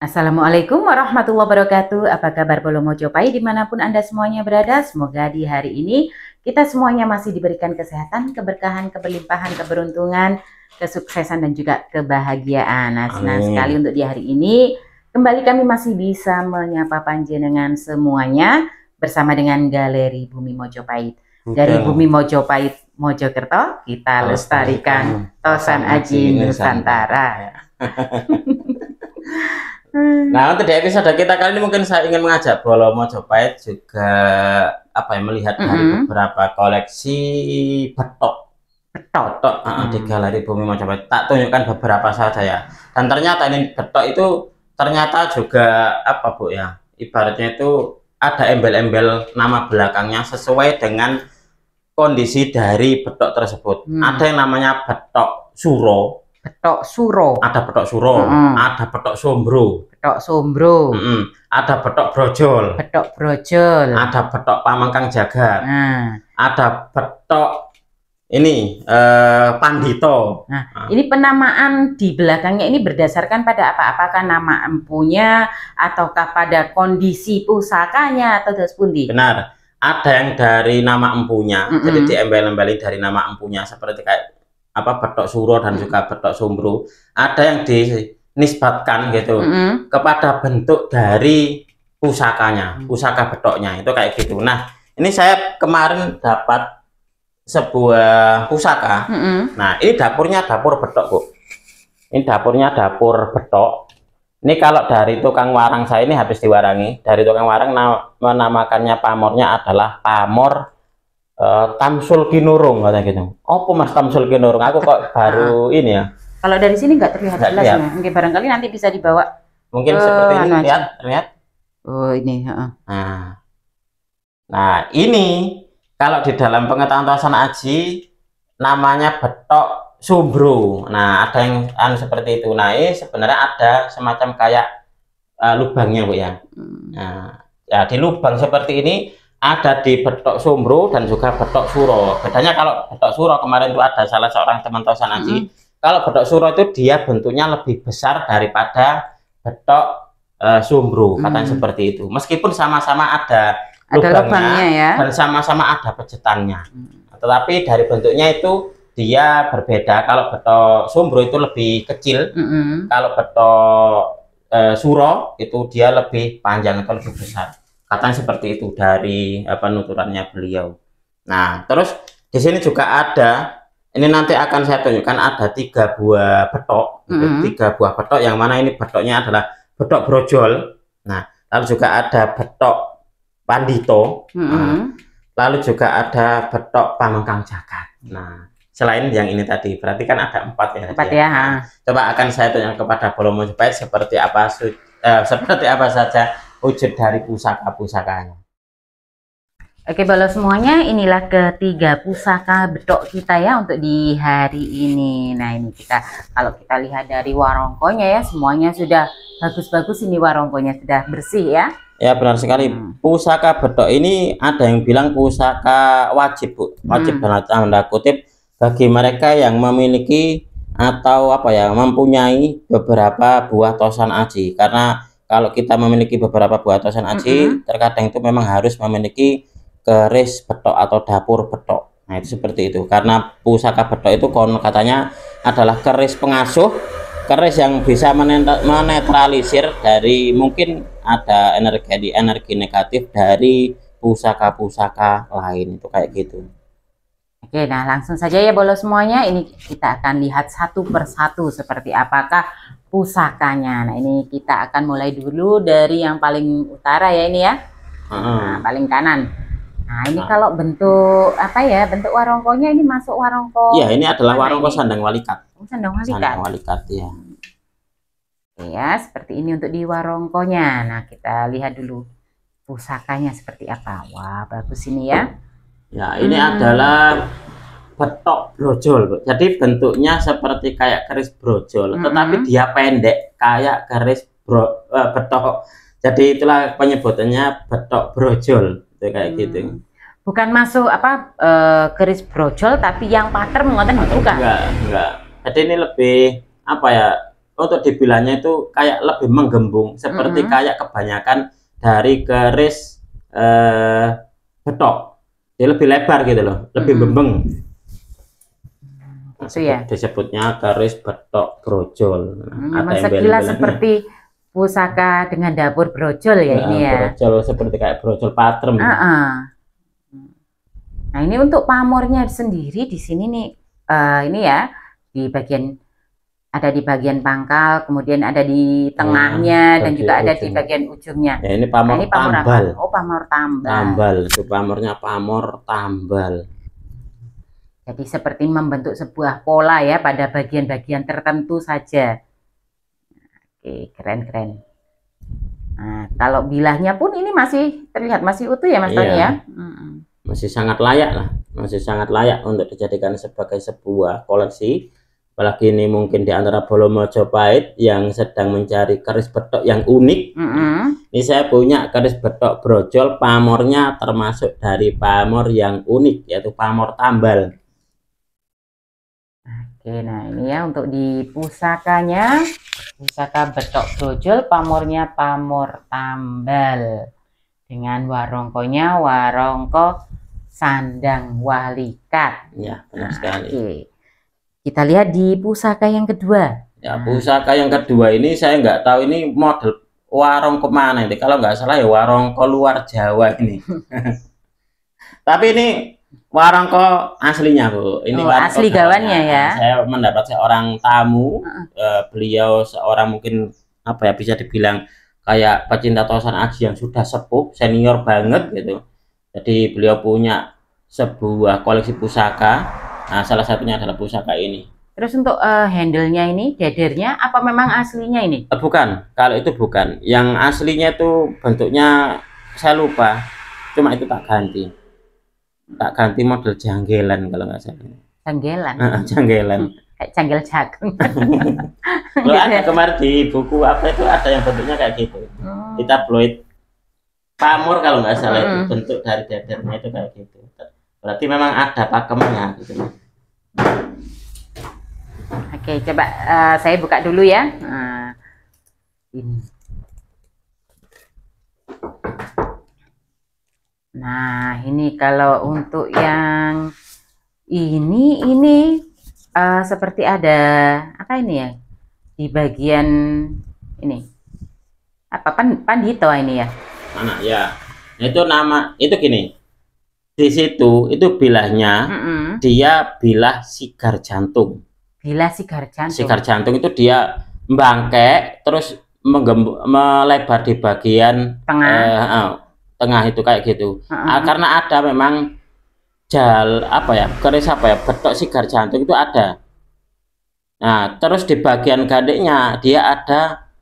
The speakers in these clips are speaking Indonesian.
Assalamualaikum warahmatullahi wabarakatuh. Apa kabar Bolo Mojopahit dimanapun Anda semuanya berada? Semoga di hari ini kita semuanya masih diberikan kesehatan, keberkahan, keberlimpahan, keberuntungan, kesuksesan dan juga kebahagiaan. Nah, senang sekali untuk di hari ini kembali kami masih bisa menyapa panjenengan semuanya bersama dengan Galeri Bumi Mojopahit. Dari Bumi Mojopahit Mojokerto kita lestarikan Tosan Aji Nusantara. Nah, untuk di episode kita kali ini mungkin saya ingin mengajak Bolo Mojopahit juga melihat dari beberapa koleksi betok di Galeri Bumi Mojopahit. Tak tunjukkan beberapa saja ya. Dan ternyata ini betok itu ternyata juga Bu ya, ibaratnya itu ada embel-embel nama belakangnya sesuai dengan kondisi dari betok tersebut. Ada yang namanya betok suro. Betok suro. Ada betok suro, ada betok sombro. Betok sombro. Ada betok brojol. Betok brojol. Ada betok pamengkang jagat. Ada betok ini pandito. Ini penamaan di belakangnya ini berdasarkan pada apa? Apakah nama empunya ataukah pada kondisi pusakanya atau sepundi? Benar. Ada yang dari nama empunya. Jadi diembel-embeli dari nama empunya seperti kayak betok suro dan juga betok sombro. Ada yang dinisbatkan gitu kepada bentuk dari pusakanya, pusaka betoknya itu kayak gitu. Nah, ini saya kemarin dapat sebuah pusaka. Nah, ini dapurnya dapur betok, Bu. Ini dapurnya dapur betok. Ini kalau dari tukang warang saya ini habis diwarangi. Dari tukang warang menamakannya pamornya adalah pamor Tamsul Kinurung katanya gitu. Apa Mas Tamsul Kinurung? Aku kok baru ini ya. Kalau dari sini nggak terlihat jelasnya. Mungkin barangkali nanti bisa dibawa. Mungkin seperti ini, lihat. Oh ini. Nah ini kalau di dalam pengetahuan Tosan Aji namanya betok sombro. Nah ada yang seperti itu. Nah ini sebenarnya ada semacam kayak lubangnya Bu ya. Nah ya di lubang seperti ini ada di betok sombro dan juga betok suro. Bedanya kalau betok suro kemarin itu ada salah seorang teman Tosan Aji. Kalau betok suro itu dia bentuknya lebih besar daripada betok sombro, katanya seperti itu. Meskipun sama-sama ada lubangnya ya, dan sama-sama ada pejetannya. Tetapi dari bentuknya itu dia berbeda. Kalau betok sombro itu lebih kecil. Kalau betok suro itu dia lebih panjang atau lebih besar. Katanya seperti itu dari penuturannya beliau. Nah, terus di sini juga ada, ini nanti akan saya tunjukkan ada 3 buah betok, 3 buah betok yang mana ini betoknya adalah betok brojol. Nah, lalu juga ada betok pandito. Lalu juga ada betok pamengkang jagat. Nah, selain yang ini tadi, berarti kan ada 4 ya. 4 ya. Coba akan saya tunjukkan kepada Bolo Mojopahit seperti apa saja wujud dari pusaka-pusakanya. Oke Bolo semuanya, inilah ketiga pusaka betok kita ya untuk di hari ini. Nah ini kalau kita lihat dari warongkonya ya, semuanya sudah bagus-bagus. Ini warongkonya sudah bersih ya. Ya benar sekali. Pusaka betok ini ada yang bilang pusaka wajib Bu, wajib dalam tanda kutip bagi mereka yang memiliki atau mempunyai beberapa buah Tosan Aji. Karena kalau kita memiliki beberapa buah Tosan Aji, terkadang itu memang harus memiliki keris betok atau dapur betok. Nah itu seperti itu. Karena pusaka betok itu katanya adalah keris pengasuh, keris yang bisa menetralisir dari mungkin ada energi negatif dari pusaka-pusaka lain, itu kayak gitu. Oke, nah langsung saja ya Bolo semuanya. Ini kita akan lihat satu persatu seperti apakah pusakanya. Nah ini kita akan mulai dulu dari yang paling utara ya ini ya. Nah, paling kanan. Nah ini kalau bentuk bentuk warongkonya ini masuk warongko. Iya, ini adalah warongko Sandang Walikat. Sandang Walikat. Sandang Walikat ya. Ya, seperti ini untuk di warongkonya. Nah kita lihat dulu pusakanya seperti apa. Wah bagus ini ya. Ya ini adalah betok brojol. Jadi bentuknya seperti kayak keris brojol, tetapi dia pendek kayak keris betok. Jadi itulah penyebutannya betok brojol, itu kayak gitu. Bukan masuk keris brojol, tapi yang pattern ngoten bukan? Enggak. Jadi ini lebih untuk dibilangnya itu kayak lebih menggembung, seperti kayak kebanyakan dari keris betok. Dia lebih lebar gitu loh, lebih bembeng. Itu ya. Disebutnya keris betok brojol. Memang sekilas seperti pusaka dengan dapur brojol ya, ini ya. Brojol seperti kayak brojol patrem. Nah, ini untuk pamornya sendiri di sini nih, ini ya di bagian, ada di bagian pangkal, kemudian ada di tengahnya, dan juga ada di bagian ujungnya. Ya, ini pamor, tambal. Oh, pamor tambal. Tambal, itu pamornya pamor tambal. Jadi seperti membentuk sebuah pola ya pada bagian-bagian tertentu saja. Oke, keren-keren. Nah, kalau bilahnya pun ini masih terlihat masih utuh ya Mas Tony ya. Masih sangat layak lah, masih sangat layak untuk dijadikan sebagai sebuah koleksi. Apalagi ini mungkin di antara Bolo Mojopahit yang sedang mencari keris betok yang unik. Ini saya punya keris betok brojol, pamornya termasuk dari pamor yang unik, yaitu pamor tambal. Oke, nah ini ya untuk di pusakanya, pusaka betok brojol, pamornya pamor tambal, dengan warongkonya warongko sandang walikat. Ya, benar sekali. Oke. Kita lihat di pusaka yang kedua. Ya, pusaka yang kedua ini saya nggak tahu ini model warongko mana ini. Kalau nggak salah ya warongko luar Jawa ini. Tapi ini warongko aslinya Bu. Ini asli gawannya ya. Saya mendapat seorang tamu, beliau seorang mungkin apa ya, bisa dibilang kayak pecinta tosan aji yang sudah sepuh, senior banget gitu. Jadi beliau punya sebuah koleksi pusaka. Nah, salah satunya adalah pusaka ini. Terus untuk handle-nya ini, dadernya apa memang aslinya ini? Bukan, kalau itu bukan. Yang aslinya itu bentuknya saya lupa. Cuma itu tak ganti. Tak ganti model janggelan kalau nggak salah. Janggelan. Janggelan. Kayak janggel jagung. Ada kemarin di buku apa itu ada yang bentuknya kayak gitu. Di tabloid pamor kalau nggak salah itu bentuk dari dadernya itu kayak gitu. Berarti memang ada pakemnya gitu. Oke, coba saya buka dulu ya. Ini. Nah, ini kalau untuk yang ini seperti ada apa ini ya? Di bagian ini. Apa pandito ini ya? Mana ya? Itu nama itu gini. Di situ itu bilahnya dia bilah sigar jantung. Bilah sigar jantung. Sigar jantung itu dia bangkek terus melebar di bagian tengah itu kayak gitu. Karena ada memang keris betok sigar jantung itu ada. Nah, terus di bagian gandeknya dia ada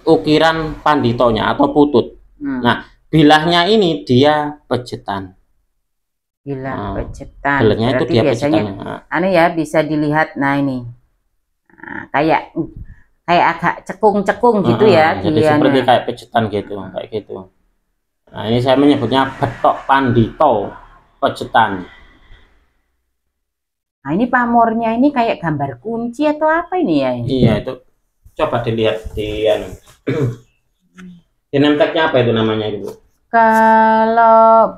ukiran panditonya atau putut. Nah, bilahnya ini dia pejetan. Bilah pejetan. Bilahnya itu dia biasanya aneh ya, bisa dilihat. Nah, ini kayak agak cekung-cekung gitu ya. Jadi seperti kayak pejetan gitu, kayak gitu. Nah, ini saya menyebutnya betok pandito pejetan. Nah, ini pamornya ini kayak gambar kunci atau apa ini ya? Iya, itu coba dilihat di di name-tag-nya apa itu namanya Ibu? Kalau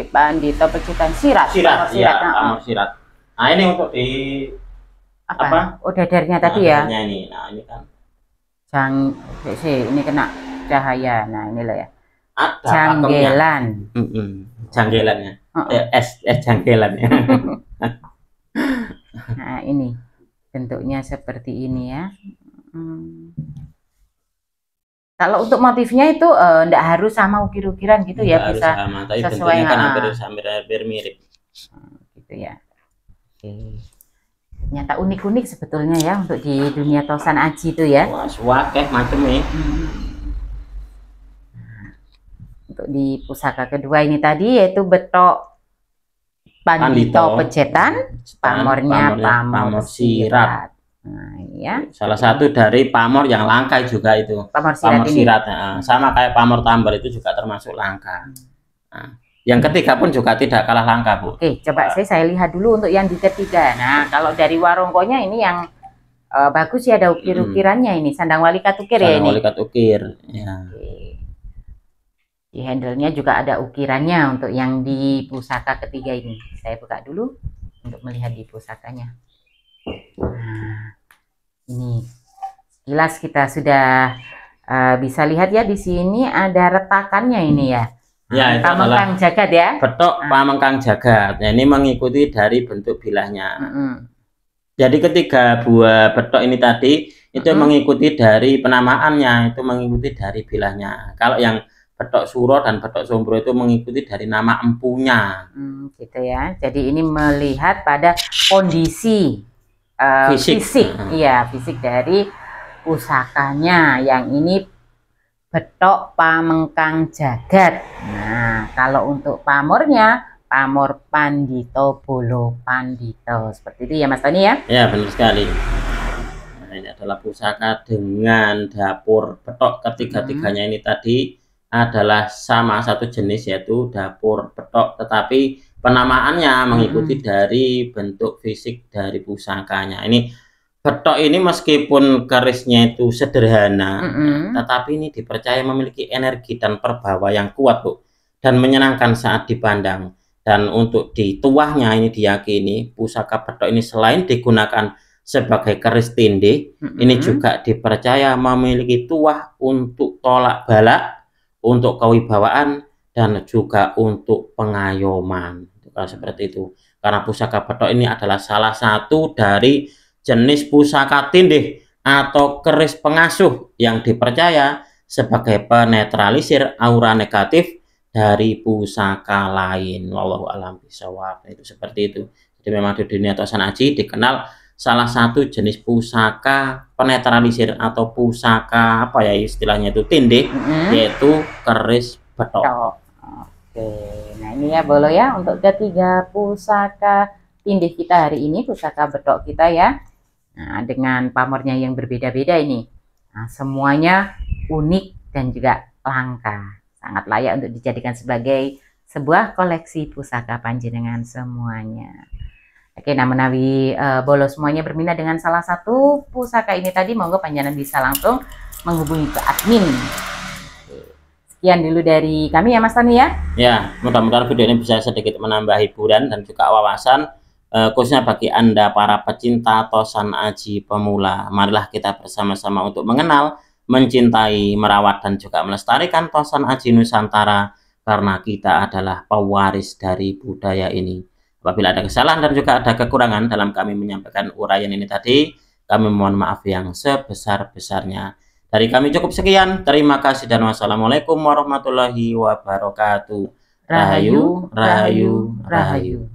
pandito pejetan sirat. Pamor sirat. Nah, ini untuk di apa? Oh, dadernya tadi ya. Ini. Nah, ini kan. Ini kena cahaya. Nah, ini loh ya. Ada janggelan. Janggelannya. Janggelan ya. Nah, ini bentuknya seperti ini ya. Kalau untuk motifnya itu enggak harus sama ukir-ukiran gitu ya, bisa sama, tapi sesuai kan hampir mirip. Gitu ya. Oke. Ternyata unik-unik sebetulnya ya untuk di dunia tosan aji itu ya. Wah, suakeh macam nih. Untuk di pusaka kedua ini tadi yaitu betok pandito pejetan, pamornya pamor sirat. Nah, ya. Salah satu dari pamor yang langka juga itu. Pamor sirat. Sama kayak pamor tambal itu juga termasuk langka. Nah, yang ketiga pun juga tidak kalah langka, Bu. Oke, coba saya lihat dulu untuk yang di ketiga. Nah, kalau dari warongkonya ini yang bagus ya, ada ukir-ukirannya ini. Sandang walikat ukir ya ini. Sandang walikat ukir. Ya. Oke. Di handle-nya juga ada ukirannya untuk yang di pusaka ketiga ini. Saya buka dulu untuk melihat di pusakanya. Nah, ini sekilas kita sudah bisa lihat ya, di sini ada retakannya ini ya. Ya, itu Pamengkang Jagat ya. Betok Pamengkang Jagat. Ya, ini mengikuti dari bentuk bilahnya. Jadi ketiga buah betok ini tadi itu mengikuti dari penamaannya, itu mengikuti dari bilahnya. Kalau yang betok suro dan betok sombro itu mengikuti dari nama empunya. Gitu ya. Jadi ini melihat pada kondisi fisik. Iya, fisik dari pusakanya. Yang ini betok Pamengkang Jagat. Nah, kalau untuk pamornya, pamor Pandito Bolo Pandito. Seperti itu ya Mas Tony ya? Ya, benar sekali. Nah, ini adalah pusaka dengan dapur betok. Ketiga-tiganya ini tadi adalah sama satu jenis, yaitu dapur betok, tetapi penamaannya mengikuti dari bentuk fisik dari pusakanya. Ini betok ini meskipun kerisnya itu sederhana, tetapi ini dipercaya memiliki energi dan perbawa yang kuat, Bu, dan menyenangkan saat dipandang. Dan untuk di tuahnya ini diyakini pusaka betok ini selain digunakan sebagai keris tindih, ini juga dipercaya memiliki tuah untuk tolak bala, untuk kewibawaan, dan juga untuk pengayoman. Seperti itu. Karena pusaka betok ini adalah salah satu dari jenis pusaka tindih atau keris pengasuh yang dipercaya sebagai penetralisir aura negatif dari pusaka lain. Wallahu a'lam bishawab. Itu seperti itu. Jadi memang di dunia Tosan Aji dikenal salah satu jenis pusaka penetralisir atau pusaka apa ya istilahnya itu tindih, yaitu keris betok. Oke, nah ini ya Bolo ya untuk ketiga pusaka tindih kita hari ini, pusaka betok kita ya. Nah, dengan pamornya yang berbeda-beda ini. Nah, semuanya unik dan juga langka. Sangat layak untuk dijadikan sebagai sebuah koleksi pusaka panjenengan semuanya. Oke, nah menawi Bolo semuanya berminat dengan salah satu pusaka ini tadi, monggo panjenengan bisa langsung menghubungi ke admin. Sekian dulu dari kami ya Mas Tani ya. Ya, mudah-mudahan video ini bisa sedikit menambah hiburan dan juga wawasan, khususnya bagi Anda para pecinta Tosan Aji pemula. Marilah kita bersama-sama untuk mengenal, mencintai, merawat, dan juga melestarikan Tosan Aji Nusantara, karena kita adalah pewaris dari budaya ini. Apabila ada kesalahan dan juga ada kekurangan dalam kami menyampaikan uraian ini tadi, kami mohon maaf yang sebesar-besarnya. Dari kami cukup sekian. Terima kasih dan wassalamualaikum warahmatullahi wabarakatuh. Rahayu, rahayu, rahayu.